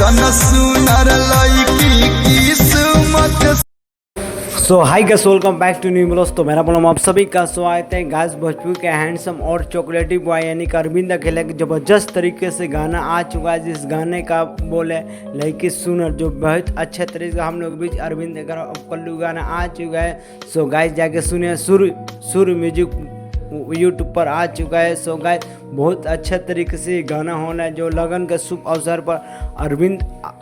जैसन सुनर लड़की किस्मत। So hi guys, welcome back to new blogs. तो मेरा बोलूँ आप सभी का स्वागत है। गाइस भोजपुर के हैंडसम और चॉकलेटी बॉय यानी कि अरविंद अकेला के ज़बरदस्त तरीके से गाना आ चुका है। जिस गाने का बोले लड़की सुनर, जो बहुत अच्छे तरीके से हम लोग बीच अरविंद कल्लू गाना आ चुका है। सो गाइस जाके सुनिए, सुर म्यूजिक यूट्यूब पर आ चुका है। सो गाइस बहुत अच्छे तरीके से ये गाना होना है, जो लगन के शुभ अवसर पर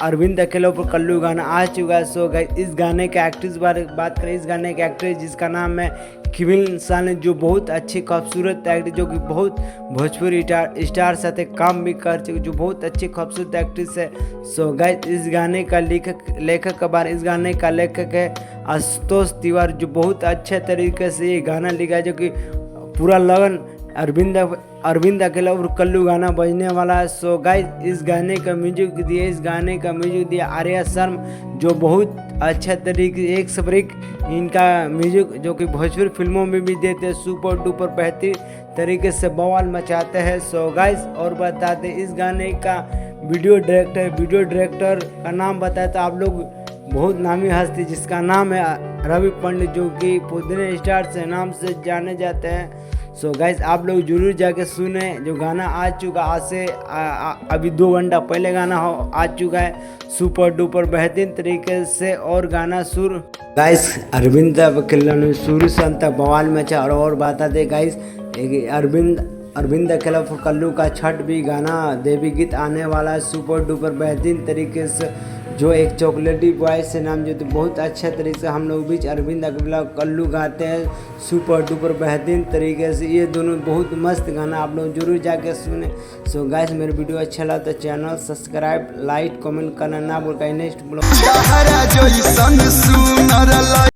अरविंद अकेला पर कल्लू गाना आ चुका है। सो गाइस इस गाने के एक्ट्रेस बात करें, इस गाने के एक्ट्रेस जिसका नाम है किविन साने, जो बहुत अच्छी खूबसूरत एक्ट्रेस, जो कि बहुत भोजपुरी स्टार साथ काम भी कर चुकी, जो बहुत अच्छी खूबसूरत एक्ट्रेस है। सो गाइस इस गाने का लेखक के बारे, इस गाने का लेखक है आशुतोष तिवारी, जो बहुत अच्छे तरीके से ये गाना लिखा है, जो कि पूरा लगन अरविंद अकेला और कल्लू गाना बजने वाला है। सो गाइस इस गाने का म्यूजिक दिया आर्या शर्म, जो बहुत अच्छा तरीके एक से एक इनका म्यूजिक, जो कि भोजपुरी फिल्मों में भी देते हैं, सुपर डुपर बेहतरीन तरीके से बवाल मचाते हैं। सो गाइस और बताते इस गाने का वीडियो डायरेक्टर का नाम बताए तो आप लोग बहुत नामी हस्ती, जिसका नाम है रवि पंडित, जो कि पुदने स्टार से नाम से जाने जाते हैं। सो गाइस आप लोग जरूर जाके सुने, जो गाना आ चुका आज से अभी 2 घंटा पहले गाना आ चुका है सुपर डुपर बेहतरीन तरीके से। और गाना सुर गाइस अरविंद अकेला ने शुरू से अंत तक बवाल मचा। और बताते गाइस अरविंद अकेला फॉर कल्लू का छठ भी गाना देवी गीत आने वाला है सुपर डुपर बेहतरीन तरीके से, जो एक चॉकलेटी बॉय से नाम, जो तो बहुत अच्छे तरीके से हम लोग बीच अरविंद अकेला कल्लू गाते हैं सुपर डुपर बेहतरीन तरीके से। ये दोनों बहुत मस्त गाना आप लोग जरूर जाके सुने। सो गाइस मेरे वीडियो अच्छा लगा तो चैनल सब्सक्राइब, लाइक, कमेंट करना ना भूल। Next blog